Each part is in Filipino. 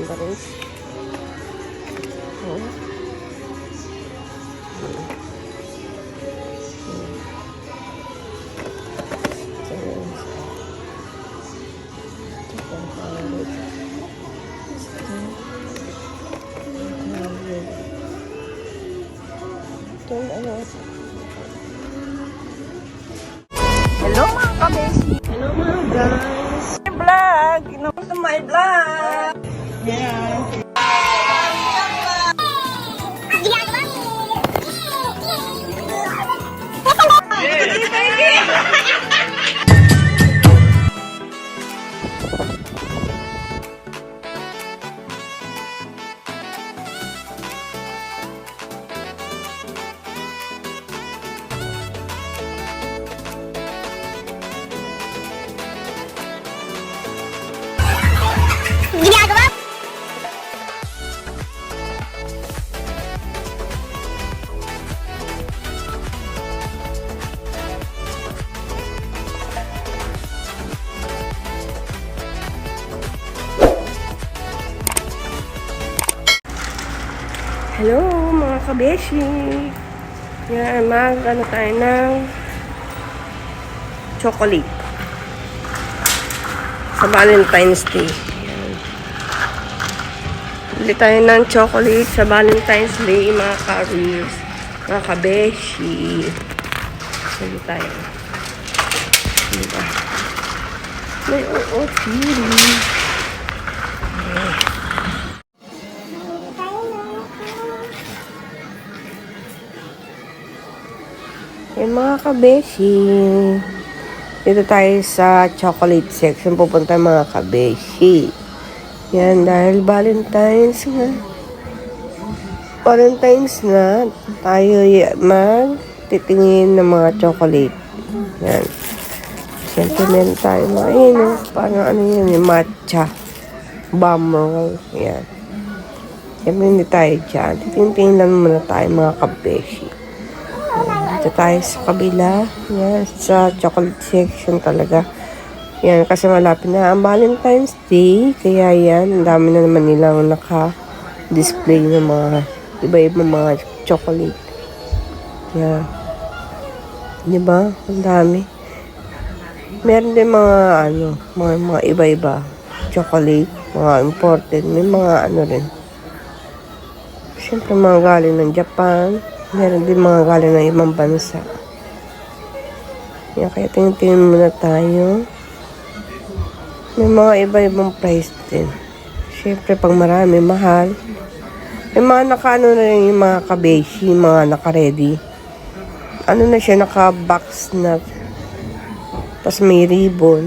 Ganda rin. Oh. Hello mga kabeshi! Hello mga guys! Vlog! Welcome to my vlog! Yeah. Ginagawa. Hello mga kabeshi! Yan, mag-ano tayo ng chocolate sa Valentine's Day. Yan. Bili tayo ng chocolate sa Valentine's Day mga ka-reels, mga kabeshi. Bili tayo. Diba? May feeling. Yung mga kabeshi, dito tayo sa chocolate section. Pupunta mga kabeshi. Yan, dahil Valentine's na, tayo magtitingin ng mga chocolate. Yan. Siyempre meron tayo mga parang ano yun, yung matcha bomb roll. Yan. Siyempre hindi tayo dyan. Titingin lang muna tayo mga kabeshi. Dito tayo sa kabila. Yan, sa chocolate section talaga. Yan, kasi malapit na ang Valentine's Day. Kaya yan, ang dami na naman nilang naka-display ng mga iba-ibang mga chocolate. Yan. Diba? Ang dami. Meron din mga mga iba-iba chocolate, mga imported. May mga rin. Siyempre mga galing ng Japan. Meron din mga galing ng ibang bansa. Yan, kaya tingin-tingin muna tayo. May mga iba-ibang price din. Siyempre, pag marami, mahal. May mga naka-ano na rin yung mga kabeshi, mga naka-ready. Ano na siya, naka-box na. Tapos may ribbon.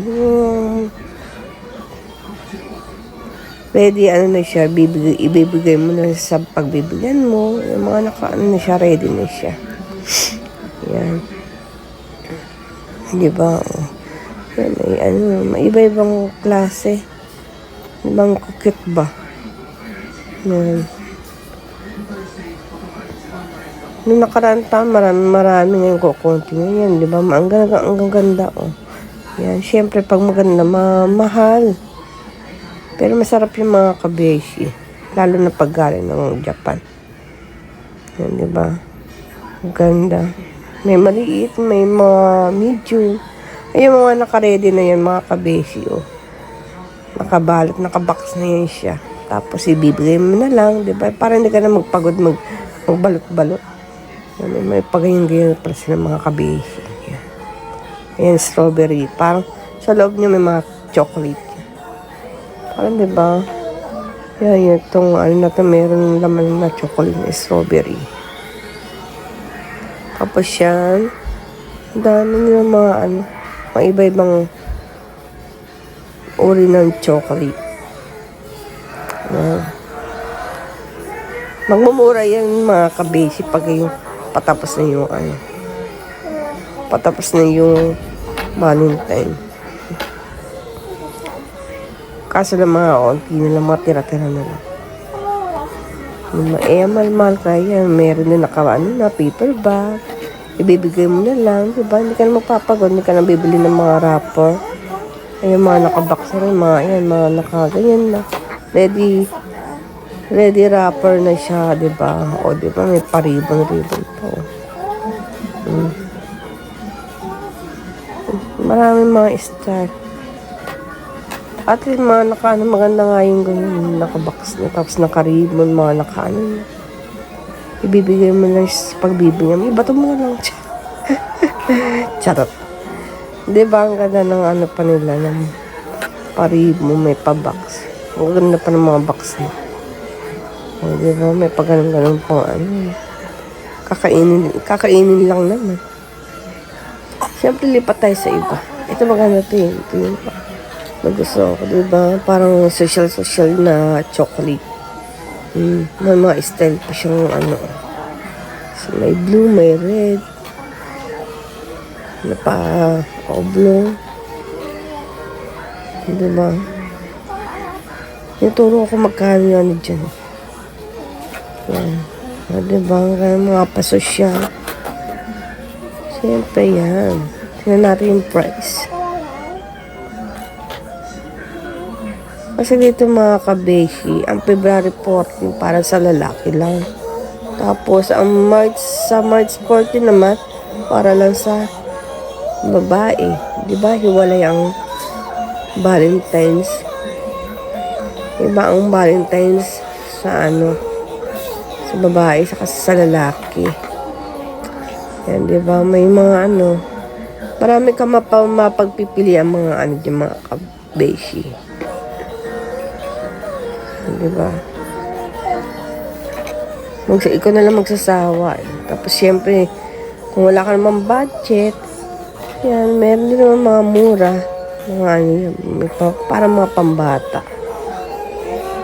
Ready, na siya, ibibigay mo na sa pagbibigyan mo. Yung mga na siya, ready na siya. Yan. Diba? Yan, may iba-ibang klase. Ibang kukit ba? Yan. Nung nakaraan taon, marami ngayon kukunti ngayon. Diba? Ang ganda, oh. Yan. Siyempre, pag maganda, mahal. Pero masarap yung mga kabeshi. Lalo na pag galing ng Japan. Yan, diba? Ganda. May maliit, may mga medium. Ay, yung mga naka-ready na yan, mga kabeshi, oh. Nakabalot, nakabox na yan siya. Tapos, ibibigay mo na lang, diba? Para hindi ka na magpagod, magbalot-balot. Yan, may pagayon-gayon para sila mga kabeshi. Yan. Ayan, strawberry. Parang sa loob niya may mga chocolate. Parang diba? Yan, itong na ito, meron laman na chocolate na strawberry. Tapos yan, dami nila mga mga iba-ibang uri ng chocolate. Yan. Magmumura yan mga kabeshi pag yung patapos na yung patapos na yung Valentine. Kaso lang mga onti na lang, mga tira-tira na lang. Mahal kaya. Meron din na paper bag. Ibibigay mo na lang, diba? Hindi ka na magpapagod, hindi ka na bibili ng mga wrapper. Ayun, mga nakabox na rin, mga nakaganyan na. Ready Ready wrapper na siya, di ba? O, di ba? May paribon-ribon po. Maraming mga style. At yung mga nakaano, maganda nga yung ganyan. Nakabox na, tapos nakaribon, mga nakaano. Ibibigay mo lang sa pagbibigyan. Ibato mo na lang. Charot. Di ba? Ang ganda ng ano pa nila, ng paribon, may pa-box. Ang ganda pa ng mga box na. O, di ba? May pag-ganun pang ano. Kakainin lang naman. Siyempre, lipat tayo sa iba. Ito maganda ito yun. Ito yun pa. Nagusto ko, di ba? Parang social na chocolate. May mga style pa siyang ano. So, may blue, may red. Na pa oblong. Di ba? Ituro ko magkano yan dyan. Yan. Diba? Mga pasosyal. Siyempre yan. Tingnan natin yung price. Kasi dito mga kabeshi, ang February 14 para sa lalaki lang. Tapos ang sa March 14 naman, para lang sa babae. Diba? Hiwalay ang Valentine's. Iba ang Valentine's sa ano, sa babae, saka sa lalaki. Yan, di ba? May mga ano, marami ka mapagpipili ang mga ano, yung mga kabeshi. Di ba? Ikaw na lang magsasawa. Tapos, syempre, kung wala ka namang budget, yan, meron din naman mga mura. Mga ano, para mga pambata.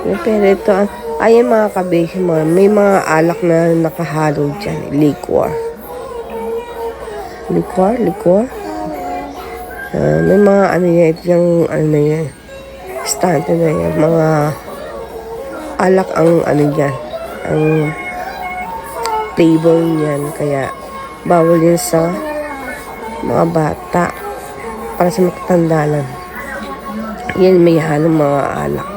Yan, pero ito, ayan mga kabeshi, may mga alak na nakahalo dyan. Liquor. May mga ano yan, yung ano na yan. Stand na yan. Mga alak ang ano dyan. Ang flavor niyan. Kaya bawal yun sa mga bata. Para sa matatanda lang. Yan may halong mga alak.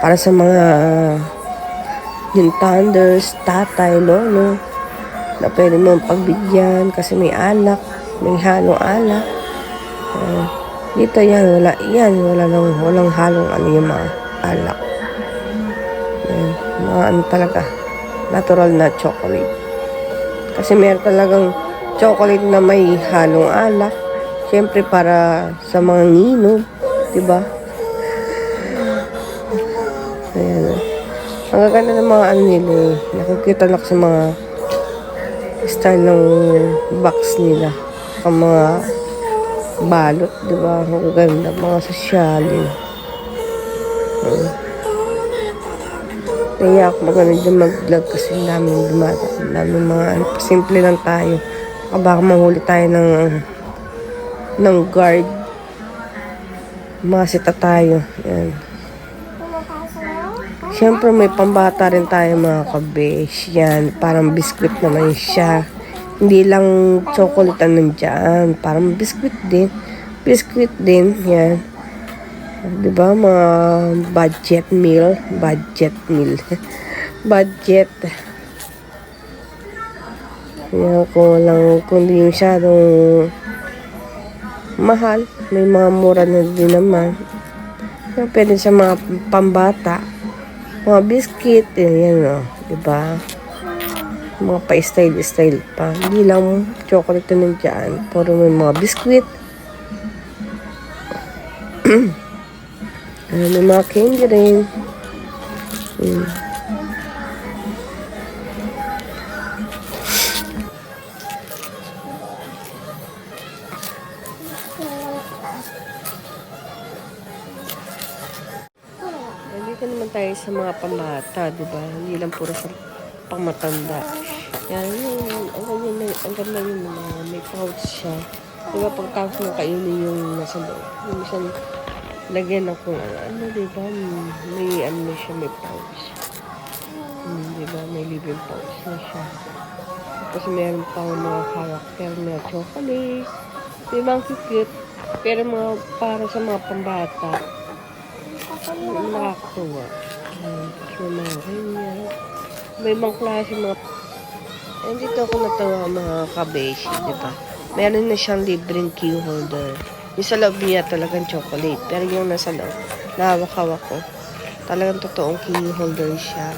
Para sa mga yung thunders, tatay, lolo, na pwede mo pagbigyan kasi may alak, may halong alak. Dito yan, walang halong ano yung mga alak. Mga ano talaga, natural na chocolate. Kasi meron talagang chocolate na may halong alak. Siyempre para sa mga nginom, diba? Ayan. Ang gaganda ng mga ano nila. Nakikita lang sa mga style ng box nila. Ang mga balot, di ba? Ang gaganda. Mga sosyalin. Kaya ako maganda dyan mag-vlog kasi namin dumata. Namin mga ano. Simple lang tayo. Baka mahuli tayo ng guard. Masita tayo. Ayan. Siyempre may pambata rin tayo mga kabesh. Yan, parang biskwit naman siya. Hindi lang chocolate ang nandyan. Parang biskwit din. Biskwit din, yan. Diba mga budget meal. Budget. Yan, kung di masyadong mahal. May mga mura na din naman. Yan, pwede sa mga pambata. Mga biscuit, yan o, diba? Mga pa-style pa. Hindi lang chocolate na dyan. Puro may mga biscuit. May mga candy rin. Dito naman tayo sa mga pambata, diba? Hindi lang puro sa pangmatanda. Yan, ang ganda yun, may pouch siya. Diba, pagkatapos na kainin yung nasa loob. Yung isang lagyan na kung ano, diba? May ano na siya, may pouch. Diba, may living pouch na siya. Tapos meron pang mga character na chocolate. Diba, ang cute. Pero para sa mga pambata, nakakatuwa. May mga ganyan. May ibang klase mga... And dito ako natawa mga kabeshi, di ba? Meron na siyang libreng key holder. Yung sa loob niya talagang chocolate. Pero yung nasa loob, nahawak-hawak ko. Talagang totoong key holder siya.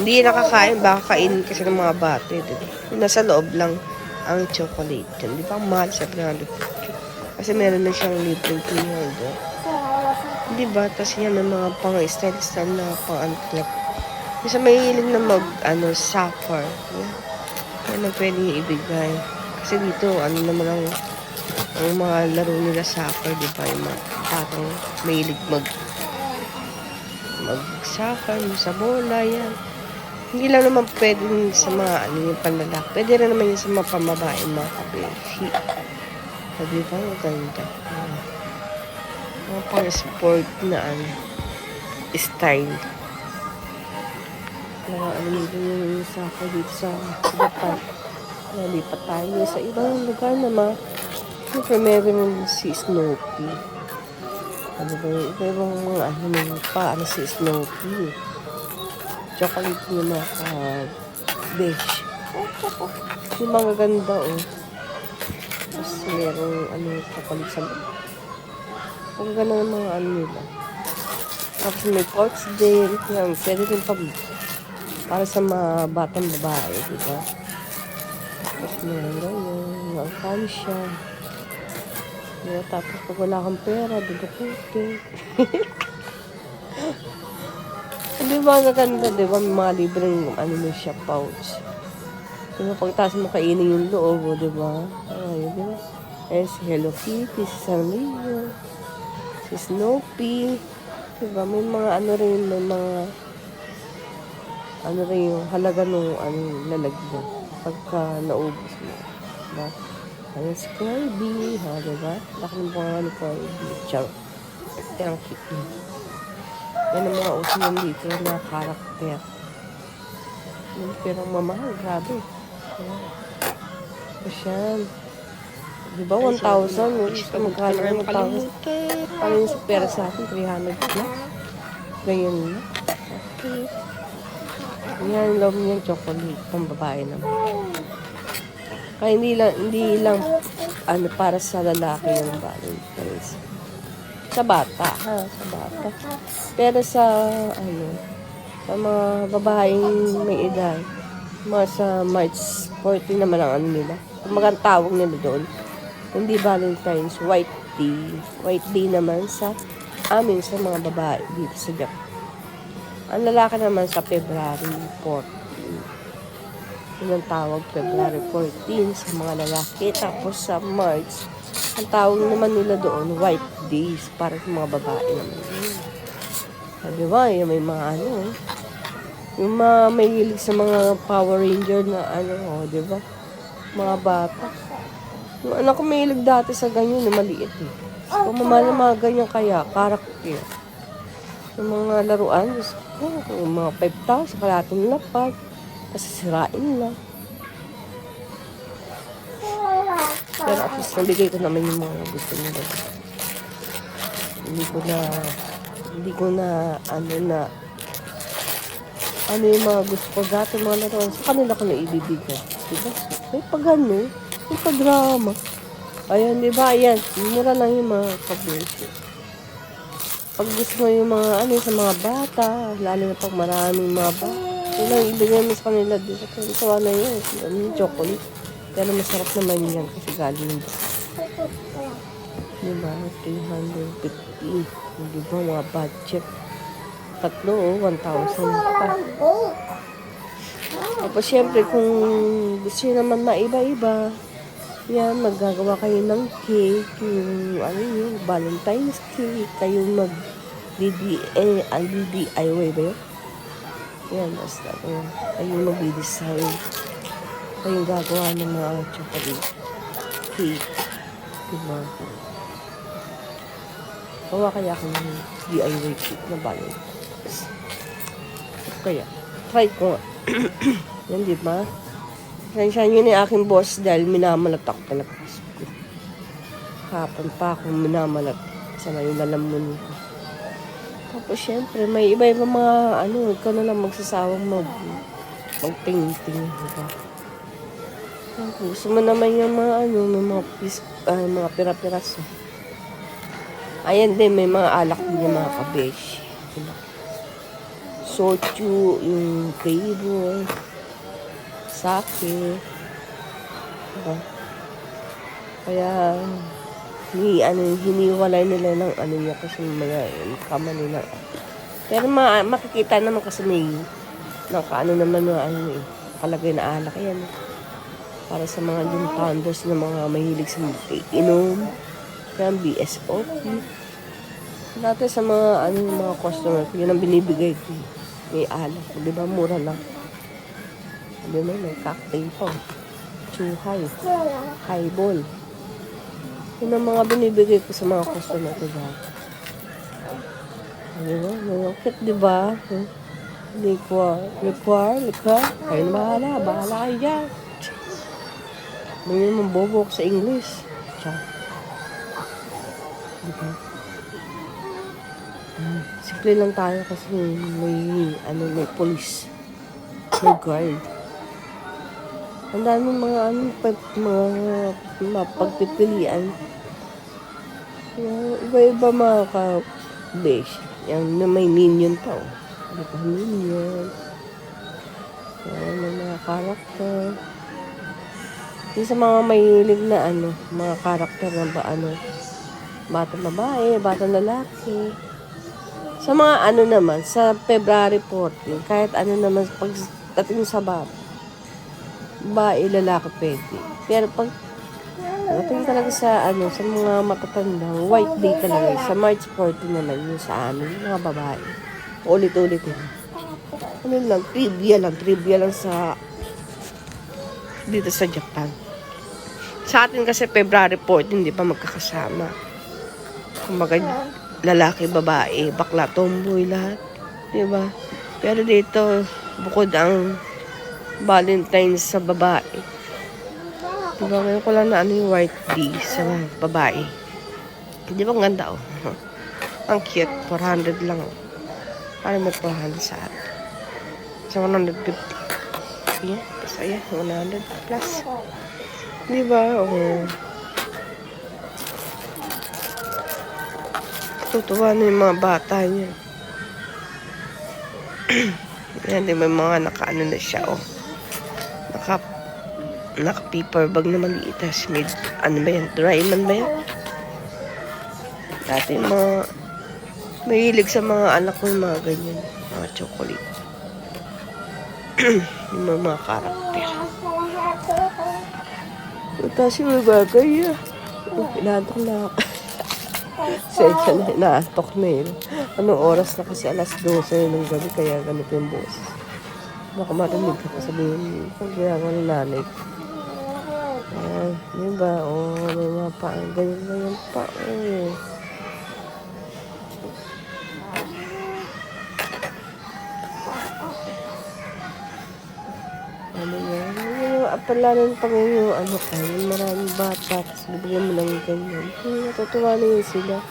Hindi nakakain, baka kainin kasi ng mga bata, di ba? Yung nasa loob lang ang chocolate. Yan, di ba? Ang mahal sa 350. Kasi meron na siyang libreng key holder. Di ba? Tapos yan ang mga pang-style-style na pang-unplug. Kasi mahilig na suffer. Yan ang pwede ibigay. Kasi dito, naman ang mga laro nila soccer, di ba? Yung mga batang mahilig mag-soccer, sa bola, yan. Hindi lang naman pwede sa mga yung panlalaki. Pwede rin naman yung sa mga pambabae, mga kabeshi. Di ba? Maganda. Mga pang-sport na style. Yung soccer dito sa Japan. Nalipat tayo sa ibang lugar naman. Siyempre, meron si Snoopy. Ano ba yung ibang mga si Snoopy. Chocolate yung mga beige. Yung mga ganda, Tapos merong chocolate sa loob. Ang ganda ng mga nila. Tapos may porks din. Yan, pwede rin para sa mga batang babae, diba? Tapos meron ganyan, ang siya. Diba? Tapos pag wala kang pera, dudukutin. Diba ang gaganda, diba? May mga libreng siya, pouch. Diba pagtaas mo kainin yung loob, diba? Ay, diba? Si Hello Kitty, si Sanrio, si Snoopy. Diba? May mga rin, may mga rin yung halaga nung lalagyan pagka naubos mo. Diba? Ayan si Kirby, diba? Laki ng pangalan ni Kirby. Ciao. Yan ang cute niya. Yan ang mga uso ng dito na karakter. Pero mamahal, grabe. Tapos yan. Diba, 1,000? Magkano yung 1,000? Ano yung pera sa akin? 300 na? Ganyan na. Okay. Yan, love niya chocolate. Pang babae naman. Kaya hindi lang para sa lalaki yung Valentine's. Sa bata, sa bata. Pero sa mga babaeng may edad, mga sa March 14 naman ang nila. Kung tawag nila doon, hindi Valentine's, White Day. White Day naman sa amin, sa mga babae dito sa Japan. Ang lalaki naman sa February 14. Yun ang tawag, February 14 sa mga lalaki. Tapos sa March, ang tawag naman nila doon, White Days, para sa mga babae naman. Sabi ba, may mga yung mga may hilig sa mga Power Ranger na di ba? Mga bata. Yung anak ko may hilig dati sa ganyan, na maliit Kung mamahal mga ganyan kaya, karakter. Yung mga laruan, yung mga 5,000, kalating lapad, kasi sirain lang. Pero at least nabigay ko naman yung mga gusto nila. Hindi ko na yung mga gusto ko dati, mga laruan, sa kanila ko na ibibigay. Diba? May pagano, may pag-drama. Ayan, diba? Ayan, mura lang yung mga pag-beshi. Pag gusto mo yung mga sa mga bata, lalo na pag maraming mga bata, yun ang ibigay mo sa kanila dito. Ito na yun, yung chocolate. Pero masarap naman yan kasi galing yung diba? 350. Diba? Mga budget. Tatlo, 1,000 pa. Tapos syempre kung gusto nyo naman maiba-iba, yan, maggagawa kayo ng cake, yung Valentine's cake, kayo DIY ba yun? Yan, basta, kayo mag-design, kayo gagawa ng mga chocolate cake, diba? Gawa kaya ako ng DIY cake na Valentine's. Kaya, try ko nga. Yan, diba? Sensya yun yung aking boss dahil minamalat ako talaga. Hapon pa akong minamalat. Sana yung lalamunin ko. Tapos syempre, may iba-iba mga ano, ikaw na lang magsasawang magtingting, diba? Kung gusto mo naman yung mga ano, may mga pira-piraso. Ayan din, may mga alak din yung mga kabesh. Diba? Sochu, yung table, sake. Diba? Kaya, hiniwalay nila ng ano niya kasi mga kama nila. Pero makikita naman kasi may nakaano naman na ano kalagay na alak yan. Para sa mga yung thunders na mga mahilig sa inom. Kaya BSOP. Dati sa mga ano yung mga customer ko, yun ang binibigay ko. May alak. Di ba? Mura lang. Di ba? May cocktail pa. Chuhay. Highball. Yun ang mga binibigay ko sa mga customer ko dati. Di ba? Malakit, di ba? Likwa. Kayo na bahala. Bahala kayo dyan. May mambobok sa English. Tiyan. Di ba? Simple lang tayo kasi may police. May guard. Ang dami mga mga pagpipilian. Iba-iba mga ka-besh. Yan na may minion pa. Diba minion? Yan, may mga karakter. Yung sa mga mahilig na mga karakter na batang babae, batang lalaki. Sa mga naman, sa February 14, kahit naman, pagdating sa babae, lalaki pwede. Pero pag dating talaga sa mga matatandang, white day talaga. Sa March 14 naman yung sa amin, mga babae. Ulit-ulit yun. Trivia lang sa dito sa Japan. Sa atin kasi February 14, di ba magkakasama. Kumbaga, lalaki, babae, bakla, tomboy, lahat. Di ba? Pero dito, bukod ang Valentine's sa babae. Di ba? Ngayon ko lang na yung white day sa babae. Di ba ang ganda, oh? Ang cute. 400 lang, oh. Paano may 400 sa atin? Sa 150. Yeah, basta yan. 100 plus. Di ba? Oh. Tutuwa na yung mga bata niya. Yan, di ba mga naka-ano na siya, oh. Naka-paper bag na maliit. Tapos may, ba yan? Doraemon ba yan? Dati mahilig sa mga anak ko yung mga ganyan. Mga chocolate. Yung mga karakter. Tapos yung bagay, ah. Pinaantok na ako. Sensya na, inaantok na yun. Anong oras na kasi 12:00 ng gabi, kaya ganito yung boses. Baka marinig ka pa sabihin, kung ginagawa ng nanay. Diba? May mga pa, ganyan pa, Apalalan pa ngayon yung maraming bata, tapos bibigyan mo ng ganyan. Natutuwa na yun sila.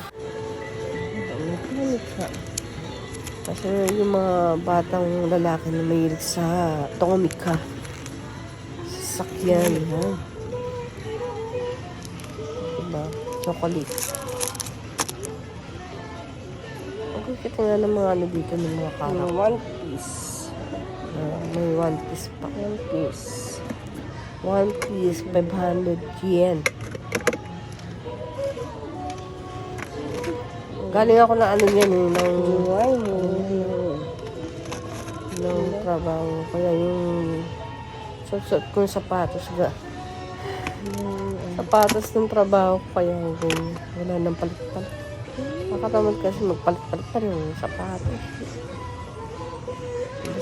Kasi yung mga batang lalaki na mahilig sa Tomika, sasakyan, ha? Diba? Chocolate. Okay, kita nga ng mga dito ng mga karak. One piece. May one piece pa. One piece, 500 yen. Galing ako na yan ng trabaho. Kaya yung suot kong sapatos sapatos ng trabaho ko kaya ganyan. Wala nang palit-palit. Makatamad kasi magpalit-palit pa rin yung sapatos.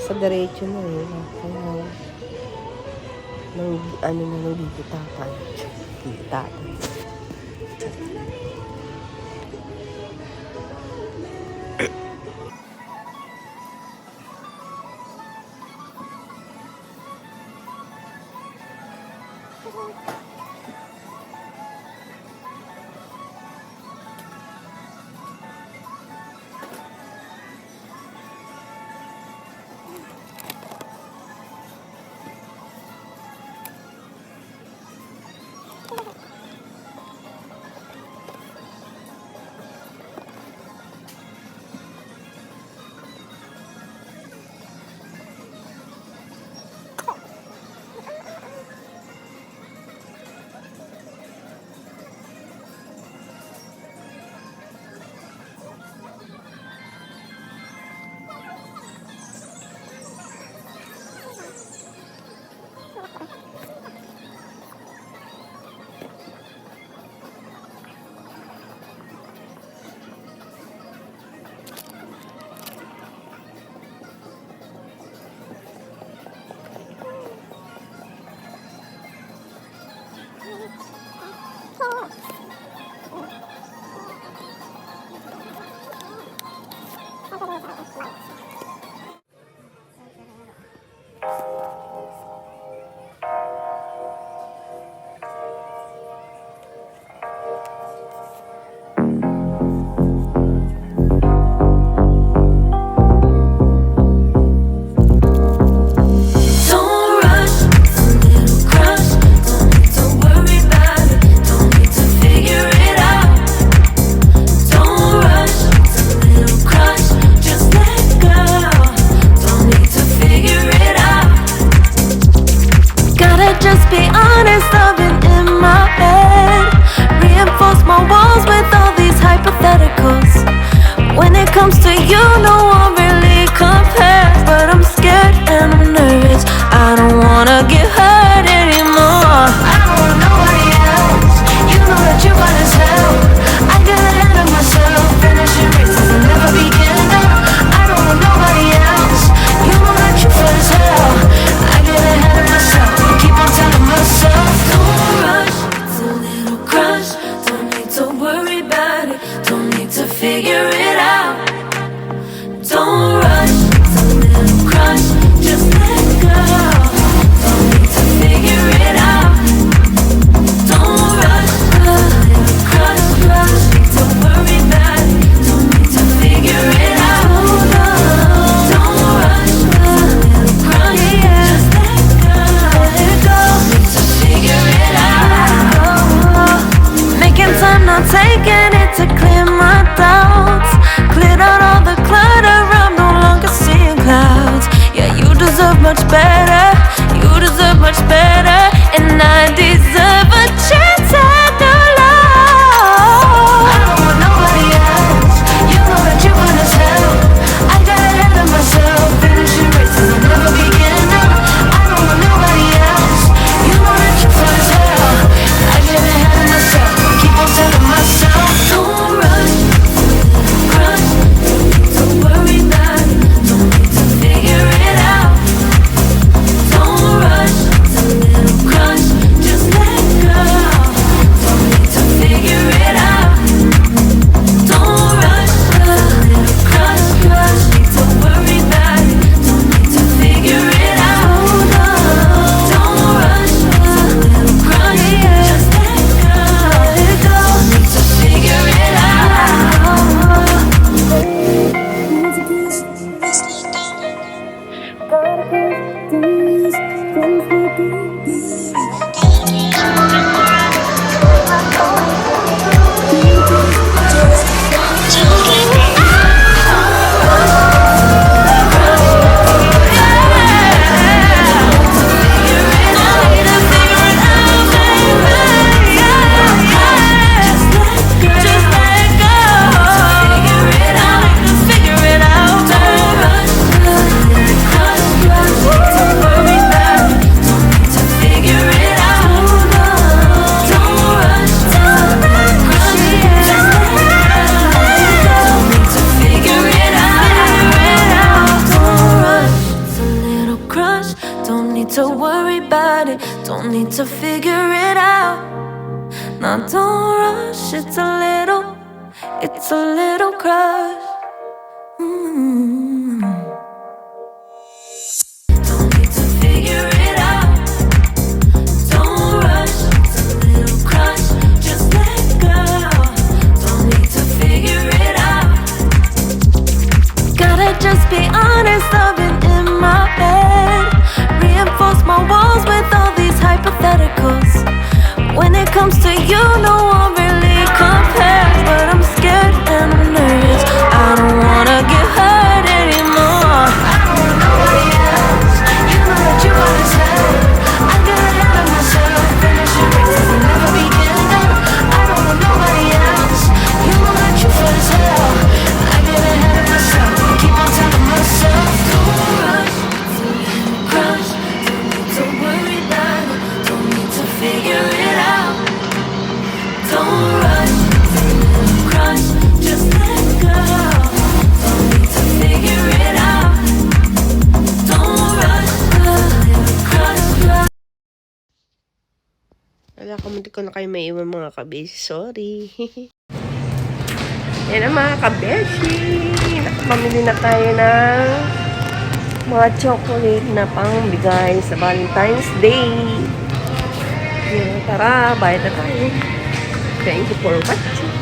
Sa diretso na kaya nang dito tatay. Don't need to worry about it, don't need to figure it out. Now don't rush, it's a little crush. Mm. Don't need to figure it out. Don't rush, it's a little crush. Just let go. Don't need to figure it out. Gotta just be honest, I've been in my bed. Reinforce my walls with all these hypotheticals. When it comes to you, no one really compares. But I'm scared and I'm nervous. I don't wanna get hurt anymore. I don't want nobody else. You know that you gotta tell. I got ahead of myself. Finishing races and never beginning. I don't want nobody else. You know that you feel as hell. I get ahead of myself. Keep on telling myself, don't rush. Crush. Don't need to worry about it. Don't need to figure it out. Don't rush. Crush. Just let go. Don't need to figure it out. Don't rush. Crush. Wala, kamunti ko na kayo maiwan mga kabeshi. Sorry. Yan ang mga kabeshi. Nakapamili na tayo ng mga chocolate na pangbigay sa Valentine's Day. Yan, tara, bayad na tayo. Thank you for watching.